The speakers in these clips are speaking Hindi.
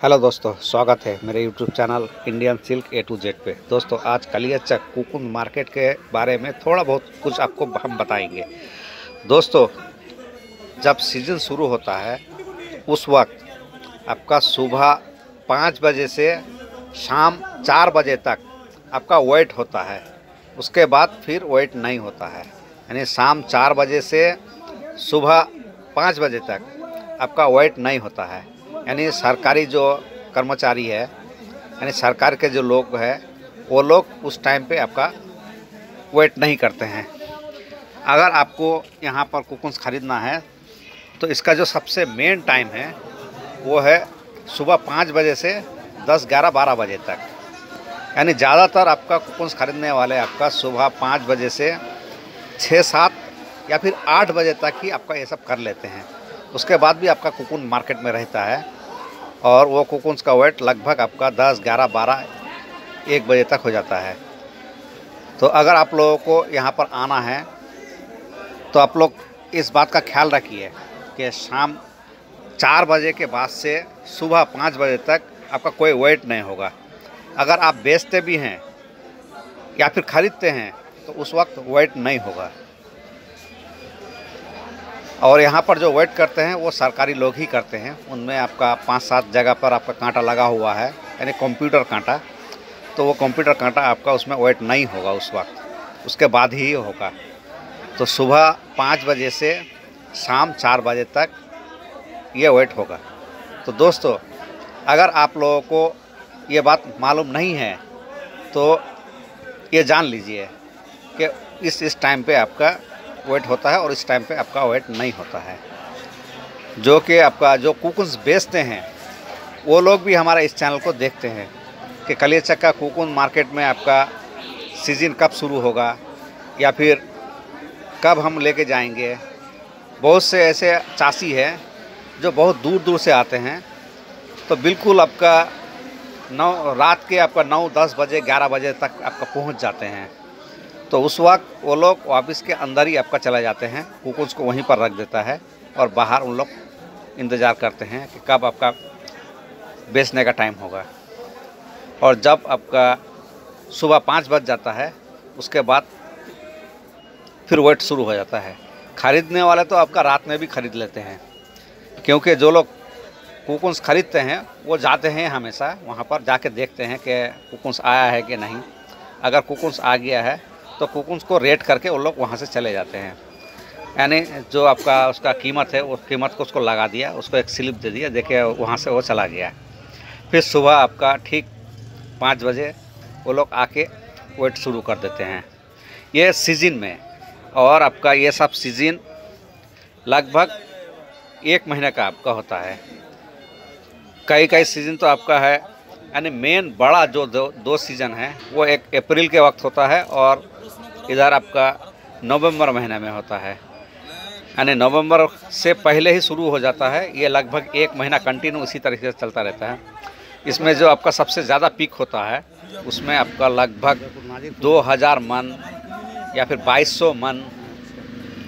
हेलो दोस्तों, स्वागत है मेरे YouTube channel Indian silk A to Z पे। दोस्तों, आज कलियाचा कुकुन मार्केट के बारे में थोड़ा बहुत कुछ आपको हम बताएंगे। दोस्तों, जब सीज़न शुरू होता है उस वक्त आपका सुबह 5 बजे से शाम 4 बजे तक आपका वेट होता है। उसके बाद फिर वेट नहीं होता है, यानी शाम 4 बजे से सुबह 5 बजे तक आपका वेट नहीं होता है। यानी सरकारी जो कर्मचारी है, यानी सरकार के जो लोग हैं, वो लोग उस टाइम पे आपका वेट नहीं करते हैं। अगर आपको यहाँ पर कुकुन्स ख़रीदना है तो इसका जो सबसे मेन टाइम है वो है सुबह 5 बजे से 10, 11, 12 बजे तक। यानी ज़्यादातर आपका कुकुन्स ख़रीदने वाले आपका सुबह 5 बजे से 6, 7 या फिर 8 बजे तक ही आपका ये सब कर लेते हैं। उसके बाद भी आपका कुकुन मार्केट में रहता है और वो कुकुन्स का वेट लगभग आपका 10, 11, 12, 1 बजे तक हो जाता है। तो अगर आप लोगों को यहाँ पर आना है तो आप लोग इस बात का ख्याल रखिए कि शाम 4 बजे के बाद से सुबह 5 बजे तक आपका कोई वेट नहीं होगा। अगर आप बेचते भी हैं या फिर ख़रीदते हैं तो उस वक्त वेट नहीं होगा। और यहाँ पर जो वेट करते हैं वो सरकारी लोग ही करते हैं। उनमें आपका 5-7 जगह पर आपका कांटा लगा हुआ है, यानी कंप्यूटर कांटा। तो वो कंप्यूटर कांटा आपका उसमें वेट नहीं होगा उस वक्त, उसके बाद ही होगा। तो सुबह 5 बजे से शाम 4 बजे तक ये वेट होगा। तो दोस्तों, अगर आप लोगों को ये बात मालूम नहीं है तो ये जान लीजिए कि इस टाइम पे आपका वेट होता है और इस टाइम पे आपका वेट नहीं होता है। जो कि आपका जो कुकुन्स बेचते हैं वो लोग भी हमारा इस चैनल को देखते हैं कि कलियाचा का कुकुन मार्केट में आपका सीज़न कब शुरू होगा या फिर कब हम लेके जाएंगे। बहुत से ऐसे चासी हैं जो बहुत दूर दूर से आते हैं, तो बिल्कुल आपका रात के आपका 9, 10 बजे, 11 बजे तक आपका पहुंच जाते हैं। तो उस वक्त वो लोग ऑफिस के अंदर ही आपका चले जाते हैं, कुकुन्स को वहीं पर रख देता है और बाहर उन लोग इंतज़ार करते हैं कि कब आपका बेचने का टाइम होगा। और जब आपका सुबह 5 बज जाता है उसके बाद फिर वेट शुरू हो जाता है। ख़रीदने वाले तो आपका रात में भी ख़रीद लेते हैं, क्योंकि जो लोग कुकुन्स ख़रीदते हैं वो जाते हैं हमेशा वहाँ पर जाके देखते हैं कि कुकुन्स आया है कि नहीं। अगर कुकुन्स आ गया है तो कुकुन्स को रेट करके वो लोग वहाँ से चले जाते हैं। यानी जो आपका उसका कीमत है, उस कीमत को उसको लगा दिया, उसको एक स्लिप दे दिया, देखिए वहाँ से वो चला गया। फिर सुबह आपका ठीक 5 बजे वो लोग आके वेट शुरू कर देते हैं, ये सीज़न में। और आपका ये सब सीज़न लगभग 1 महीने का आपका होता है। कई सीज़न तो आपका है, यानी मेन बड़ा जो दो सीज़न है वो एक अप्रैल के वक्त होता है और इधर आपका नवंबर महीने में होता है। यानी नवंबर से पहले ही शुरू हो जाता है। ये लगभग 1 महीना कंटिन्यू इसी तरीके से चलता रहता है। इसमें जो आपका सबसे ज़्यादा पीक होता है उसमें आपका लगभग 2000 मन या फिर 2200 मन,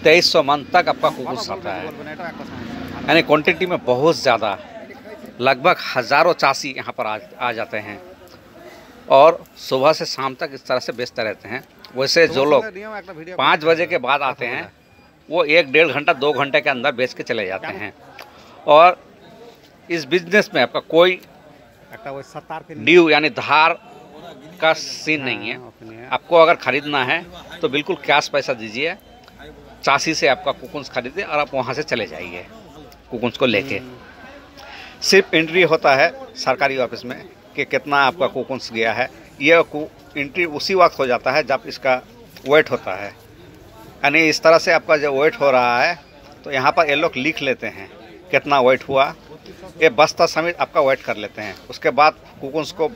2300 मन तक आपका कुकुन्स आता है। यानी क्वान्टिटी में बहुत ज़्यादा, लगभग हज़ारों चासी यहाँ पर आ जाते हैं और सुबह से शाम तक इस तरह से बेचते रहते हैं। वैसे जो लोग 5 बजे के बाद आते हैं वो 1-1.5 घंटा, 2 घंटे के अंदर बेच के चले जाते हैं। और इस बिज़नेस में आपका कोई ड्यू यानी धार का सीन नहीं है। आपको अगर ख़रीदना है तो बिल्कुल कैश पैसा दीजिए, चासी से आपका कुकुन्स खरीदिए और आप वहाँ से चले जाइए कुकुन्स को लेके। सिर्फ एंट्री होता है सरकारी ऑफिस में कि कितना आपका कुकुन्स गया है। ये एंट्री उसी वक्त हो जाता है जब इसका वेट होता है। यानी इस तरह से आपका जो वेट हो रहा है तो यहाँ पर ये लोग लिख लेते हैं कितना वेट हुआ, ये बस्ता समेत आपका वेट कर लेते हैं। उसके बाद कुकुन्स को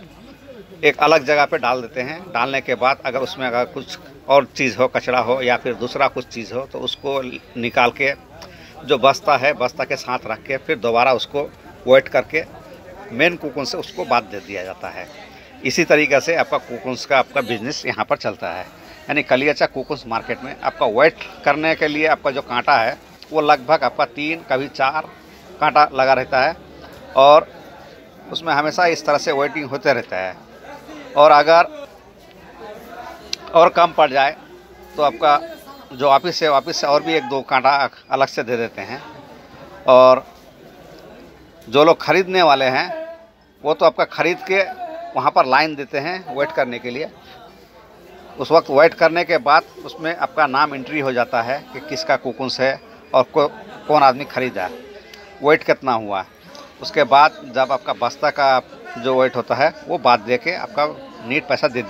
एक अलग जगह पे डाल देते हैं। डालने के बाद अगर उसमें अगर कुछ और चीज़ हो, कचरा हो या फिर दूसरा कुछ चीज़ हो, तो उसको निकाल के जो बस्ता है बस्ता के साथ रख के फिर दोबारा उसको वेट करके मेन कुकुन से उसको बात दे दिया जाता है। इसी तरीक़े से आपका कुकुन्स का आपका बिजनेस यहाँ पर चलता है। यानी कलियाचा कुकुन्स मार्केट में आपका वेट करने के लिए आपका जो कांटा है वो लगभग आपका 3 कभी 4 कांटा लगा रहता है और उसमें हमेशा इस तरह से वेटिंग होते रहता है। और अगर और कम पड़ जाए तो आपका जो ऑफिस से और भी 1-2 कांटा अलग से दे देते हैं। और जो लोग ख़रीदने वाले हैं वो तो आपका ख़रीद के वहाँ पर लाइन देते हैं वेट करने के लिए। उस वक्त वेट करने के बाद उसमें आपका नाम एंट्री हो जाता है कि किसका कूपन्स है और कौन आदमी ख़रीदा, वेट कितना हुआ। उसके बाद जब आपका बस्ता का जो वेट होता है वो बाद दे के आपका नीट पैसा दे